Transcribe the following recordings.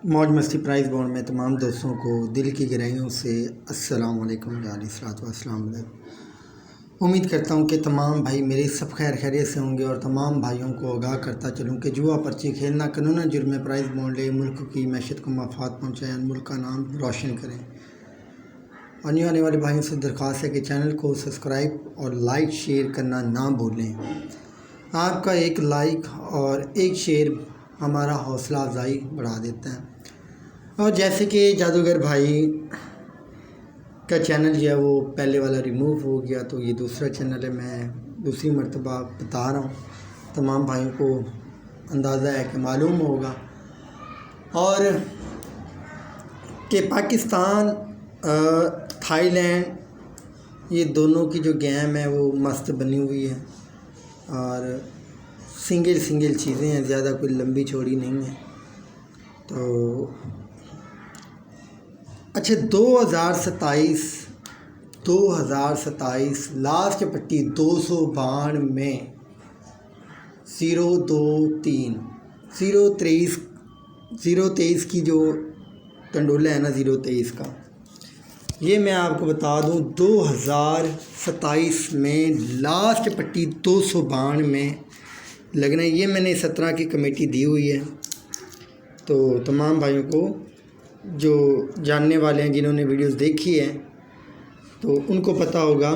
मौज मस्ती price bond में तमाम दोस्तों को दिल की गहराइयों से अस्सलाम वालेकुम अस्सलाम। उम्मीद करता हूँ कि तमाम भाई मेरे सब खैर खैरियत से होंगे और तमाम भाइयों को आगाह करता चलूँ कि जुआ पर्ची खेलना कानूनन जुर्म है। प्राइस बॉन्ड ले मुल्क की मैशत को मफाद पहुँचाएँ, मुल्क का नाम रोशन करें। और न्यू आने वाले भाइयों से दरख्वास्त है कि चैनल को सब्सक्राइब और लाइक शेयर करना ना भूलें। आपका एक लाइक और एक शेयर हमारा हौसला अफजाई बढ़ा देता है। और जैसे कि जादूगर भाई का चैनल जो है वो पहले वाला रिमूव हो गया, तो ये दूसरा चैनल है। मैं दूसरी मर्तबा बता रहा हूँ, तमाम भाइयों को अंदाज़ा है कि मालूम होगा। और कि पाकिस्तान थाईलैंड ये दोनों की जो गेम है वो मस्त बनी हुई है और सिंगल चीज़ें हैं, ज़्यादा कोई लंबी चौड़ी नहीं है। तो अच्छा, 2027 लास्ट पट्टी 292 में 023 की जो टंडोला है ना 023 का, ये मैं आपको बता दूं 2027 में लास्ट पट्टी 292 में लगना है। ये मैंने 17 की कमेटी दी हुई है। तो तमाम भाइयों को जो जानने वाले हैं, जिन्होंने वीडियोस देखी है, तो उनको पता होगा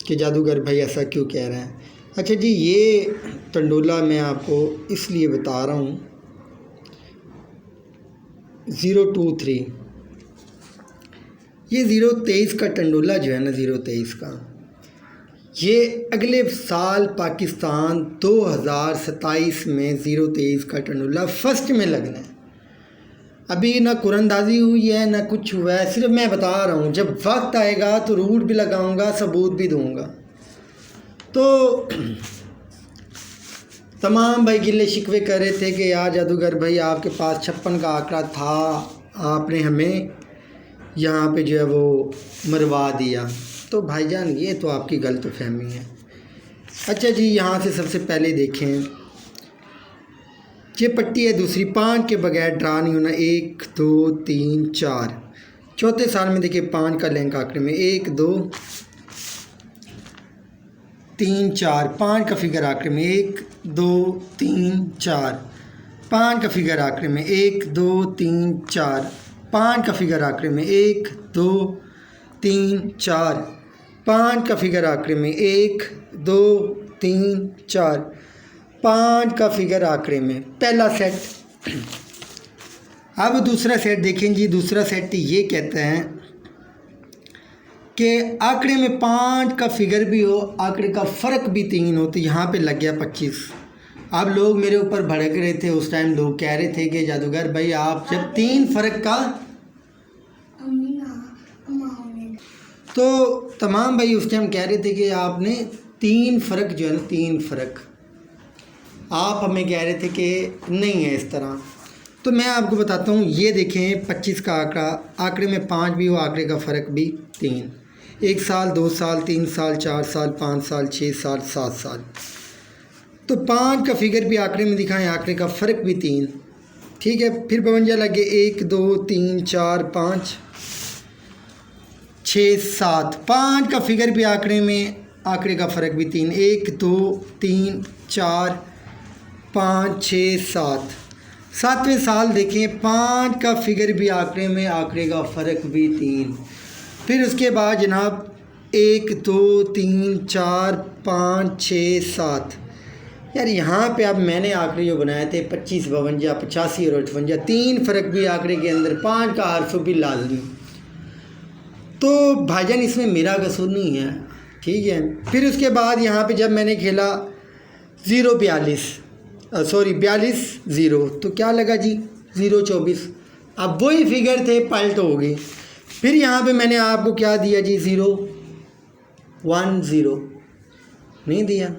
कि जादूगर भाई ऐसा क्यों कह रहे हैं। अच्छा जी, ये टंडोला मैं आपको इसलिए बता रहा हूँ 023, ये 023 का टंडोला जो है ना 023 का, ये अगले साल पाकिस्तान 2027 में 023 का टंडोला फर्स्ट में लगना है। अभी ना कुरंदाजी हुई है ना कुछ हुआ है, सिर्फ मैं बता रहा हूँ। जब वक्त आएगा तो रूट भी लगाऊंगा, सबूत भी दूंगा। तो तमाम भाई गिले शिकवे कर रहे थे कि यार जादूगर भाई आपके पास 56 का आंकड़ा था, आपने हमें यहाँ पे जो है वो मरवा दिया। तो भाईजान ये तो आपकी गलत फहमी है। अच्छा जी, यहाँ से सबसे पहले देखें, ये पट्टी है दूसरी, 5 के बगैर ड्रा नहीं होना। 1 2 3 4, चौथे साल में देखिए 5 का लैंक आंकड़े में 1 2 3 4, 5 का फिगर आंकड़े में 1 2 3 4, 5 का फिगर आंकड़े में 1 2 3 4, 5 का फिगर आंकड़े में 1 2 3 4, 5 का फिगर आंकड़े में 1 2 3 4, 5 का फिगर आंकड़े में पहला सेट। अब दूसरा सेट देखें जी। दूसरा सेट ये कहता है कि आंकड़े में 5 का फिगर भी हो, आंकड़े का फ़र्क भी 3 हो। तो यहाँ पे लग गया 25। अब लोग मेरे ऊपर भड़क रहे थे उस टाइम, लोग कह रहे थे कि जादूगर भाई आप जब 3 फ़र्क का, तो तमाम भाई उस टाइम कह रहे थे कि आपने 3 फ़र्क जो है ना 3 फ़र्क, आप हमें कह रहे थे कि नहीं है इस तरह। तो मैं आपको बताता हूँ, ये देखें 25 का आंकड़ा, आंकड़े में 5 भी हो, आंकड़े का फ़र्क भी 3, 1 साल 2 साल 3 साल 4 साल 5 साल 6 साल 7 साल। तो 5 का फिगर भी आंकड़े में दिखाएं, आंकड़े का फ़र्क भी 3, ठीक है। फिर 52 लगे 1 2 3 4 5 6 7, 5 का फिगर भी आंकड़े में, आंकड़े का फ़र्क भी 3, 1 2 3 4 5 6 7, 7वें साल देखें 5 का फिगर भी आंकड़े में, आंकड़े का फ़र्क भी 3। फिर उसके बाद जनाब 1 2 3 4 5 6 7, यार यहाँ पे अब मैंने आंकड़े जो बनाए थे 25 52 85 और 58, 3 फ़र्क भी आंकड़े के अंदर, 5 का हर्फ भी लाजमी। तो भाईजान इसमें मेरा कसूर नहीं है, ठीक है। फिर उसके बाद यहाँ पे जब मैंने खेला 42 0, तो क्या लगा जी 024। अब वही फिगर थे, पलट हो गई। फिर यहाँ पे मैंने आपको क्या दिया जी 010, नहीं दिया,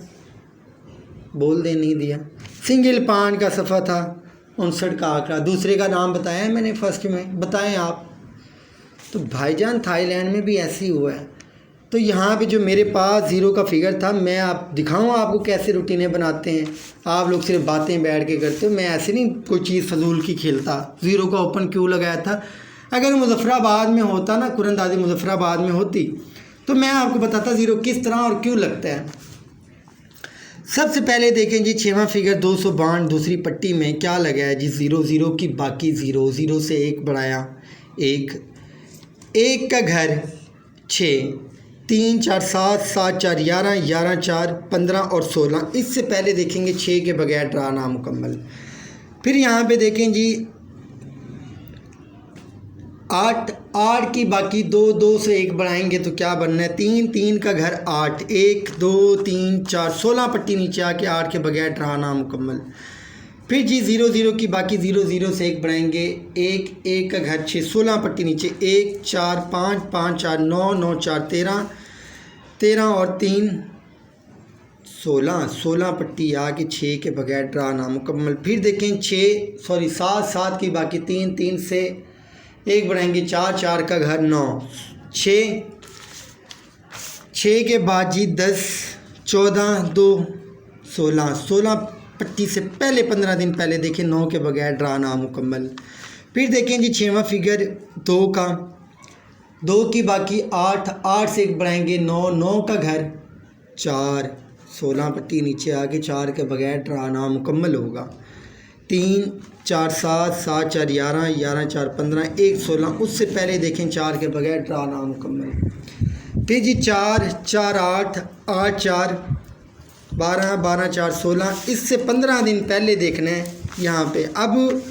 बोल दे नहीं दिया। सिंगल 5 का सफ़ा था, 59 का आंकड़ा, दूसरे का नाम बताया मैंने, फर्स्ट में बताएं आप। तो भाईजान थाईलैंड में भी ऐसे ही हुआ है। तो यहाँ पे जो मेरे पास ज़ीरो का फिगर था, मैं आप दिखाऊँ आपको कैसे रूटीनें बनाते हैं। आप लोग सिर्फ बातें बैठ के करते हो, मैं ऐसे नहीं कोई चीज़ फजूल की खेलता। ज़ीरो का ओपन क्यों लगाया था, अगर मुजफ्फराबाद में होता ना, कुरंदाजी मुजफ्फराबाद में होती तो मैं आपको बताता ज़ीरो किस तरह और क्यों लगता है। सबसे पहले देखें जी, 6वां फिगर 262 दूसरी पट्टी में क्या लगा है जी, ज़ीरो ज़ीरो की बाकी ज़ीरो, ज़ीरो से एक बढ़ाया, एक का घर 6, 3 4 7, 7 4 11, 11 4 15 और 16। इससे पहले देखेंगे 6 के बगैर ड्रा नामुकम्मल। फिर यहाँ पे देखें जी 8, 8 की बाकी 2, 2 से 1 बढ़ाएंगे तो क्या बनना है, 3, 3 का घर 8, 1 2 3 4 16 पट्टी नीचे आके 8 के बगैर ड्रा नामुकम्मल। फिर जी 0 0 की बाकी 0, 0 से 1 बढ़ाएंगे, 1, 1 का घर 6, 16 पट्टी नीचे, 1 4 5 5 4 9 9 4 13, 13 और 3 16, 16 पट्टी आके 6 के बगैर ड्रा नामुकम्मल। फिर देखें 7, 7 की बाकी 3, 3 से 1 बढ़ाएंगे, 4, 4 का घर 9, 6 के बाद जी 10, 14 2 16, 16 पट्टी से पहले 15 दिन पहले देखें 9 के बगैर ड्रा नामुकम्मल। फिर देखें जी 6वां फिगर 2 का, 2 की बाकी 8, 8 से 1 बढ़ाएंगे, 9, 9 का घर 4, 16 पट्टी नीचे आके 4 के बगैर ड्रा नामुकम्मल होगा। 3 4 7, 7 4 11, 11 4 15, 1 16। उससे पहले देखें 4 के बगैर ड्रा नामुकम्मल। फिर जी 4 4 8, 8 4 12, 12 4 16। इससे 15 दिन पहले देखना है यहाँ पे। अब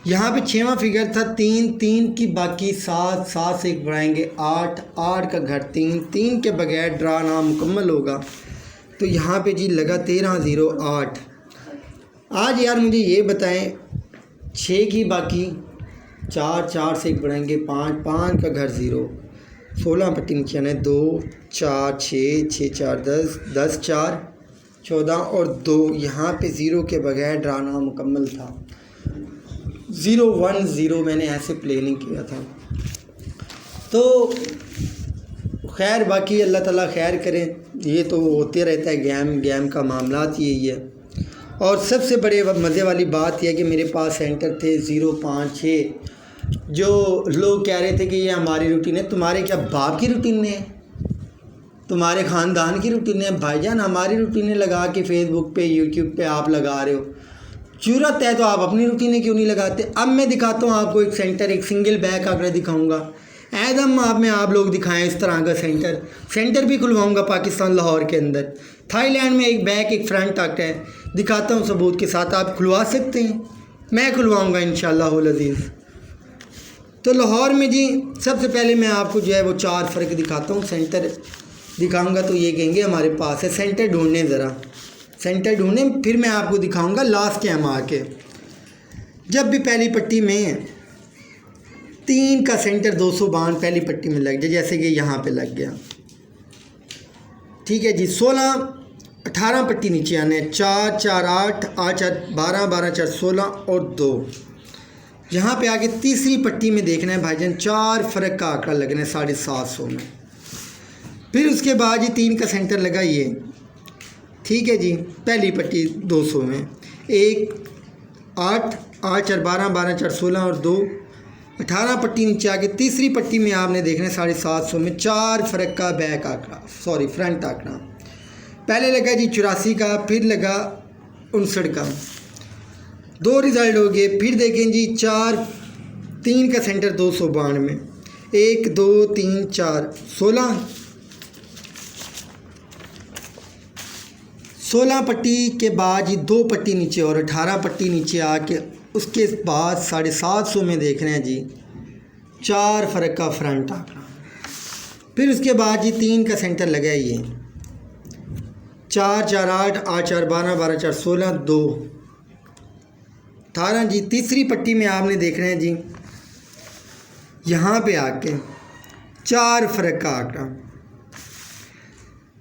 यहाँ पे 6वां फिगर था 3, 3 की बाकी 7, 7 से 1 बढ़ाएंगे, 8, 8 का घर 3, 3 के बगैर ड्रा नामुकम्मल होगा। तो यहाँ पे जी लगा 13 0 8। आज यार मुझे ये बताएं, 6 की बाकी 4, 4 से 1 बढ़ाएंगे, 5, 5 का घर 0, 16 पट्टी नीचे आना है, 2 4 6, 6 4 10, 10 4 14 और 2। यहाँ पे 0 के बगैर ड्रा नामुकम्मल था। 0 1 0 मैंने ऐसे प्ले नहीं किया था। तो खैर बाकी अल्लाह ताला खैर करें, ये तो होते रहता है, गेम का मामला यही है। और सबसे बड़े मज़े वाली बात यह है कि मेरे पास सेंटर थे 0 5 6। जो लोग कह रहे थे कि ये हमारी रूटीन है, तुम्हारे क्या बाप की रूटीन है, तुम्हारे ख़ानदान की रूटीन है? भाईजान हमारी रूटीनें लगा के फेसबुक पे यूट्यूब पे आप लगा रहे हो, जरूरत है तो आप अपनी रूटीनें क्यों नहीं लगाते? अब मैं दिखाता हूँ आपको एक सेंटर, एक सिंगल बैक आकर दिखाऊंगा। एकदम आप लोग दिखाएं इस तरह का सेंटर भी खुलवाऊंगा पाकिस्तान लाहौर के अंदर। थाईलैंड में एक बैक एक फ्रंट आता है, दिखाता हूँ सबूत के साथ। आप खुलवा सकते हैं, मैं खुलवाऊंगा इंशाअल्लाह अज़ीज़। तो लाहौर में जी सबसे पहले मैं आपको जो है वो 4 फ़र्क दिखाता हूँ। सेंटर दिखाऊंगा तो ये कहेंगे हमारे पास है, सेंटर ढूंढने, ज़रा सेंटर ढूंढने, फिर मैं आपको दिखाऊंगा लास्ट टाइम आके। जब भी पहली पट्टी में 3 का सेंटर 252 पहली पट्टी में लग जाए, जैसे कि यहाँ पे लग गया, ठीक है जी। 16 18 पट्टी नीचे आने, 4 4 8 8 4 12 12 4 16 और 2। यहाँ पे आके तीसरी पट्टी में देखना है भाईजान, 4 फ़र्क का आंकड़ा लगना है 750 में। फिर उसके बाद जी 3 का सेंटर लगा ये, ठीक है जी, पहली पट्टी 200 में, 1 8 8 4 12 12 4 16 और 2। 18 पट्टी नीचे आके तीसरी पट्टी में आपने देखना है 750 में, 4 फ़र्क का बैक आंकड़ा, सॉरी फ्रंट आंकड़ा। पहले लगा जी 84 का, फिर लगा 59 का, 2 रिज़ल्ट हो गए। फिर देखें जी 3 का सेंटर 252 में, 1 2 3 4 16 पट्टी के बाद जी 2 पट्टी नीचे और 18 पट्टी नीचे आके उसके बाद 750 में देख रहे हैं जी 4 फ़र्क का फ्रंट आंकड़ा। फिर उसके बाद जी 3 का सेंटर लगा है ये, 4 4 8 8 4 12 12 4 16 2 18 जी। तीसरी पट्टी में आपने देख रहे हैं जी यहाँ पे आके 4 फ़र्क का आंकड़ा।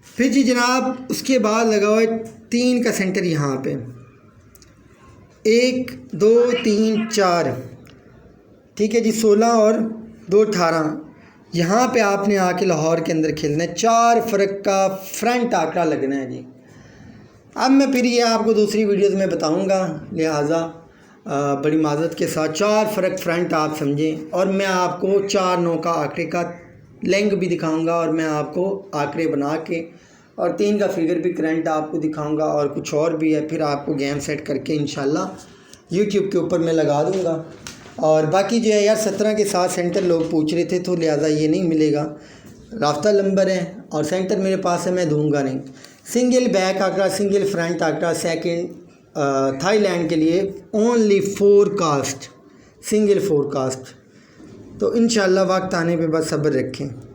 फिर जी जनाब उसके बाद लगा हुआ है 3 का सेंटर यहाँ पे, 1 2 3 4, ठीक है जी, 16 और 2 18, यहाँ पे आपने आके लाहौर के अंदर खेलना है। 4 फ़र्क का फ्रंट आंकड़ा लगना है जी। अब मैं फिर ये आपको दूसरी वीडियोस में बताऊँगा, लिहाजा बड़ी माजरत के साथ 4 फ़र्क फ्रंट आप समझें। और मैं आपको 4 9 का आंकड़े का लेंग भी दिखाऊंगा और मैं आपको आंकड़े बना के और 3 का फिगर भी करंट आपको दिखाऊंगा और कुछ और भी है। फिर आपको गेम सेट करके इंशाल्लाह यूट्यूब के ऊपर मैं लगा दूंगा। और बाकी जो है यार 17 के साथ सेंटर लोग पूछ रहे थे, तो लिहाजा ये नहीं मिलेगा। राफ्ता नंबर है और सेंटर मेरे पास है, मैं दूंगा नहीं। सिंगल बैक आंकड़ा, सिंगल फ्रंट आंकड़ा सेकंड थाईलैंड के लिए ओनली फोरकास्ट, सिंगल फोरकास्ट। तो इंशाल्लाह वक्त आने पे बस सब्र रखें।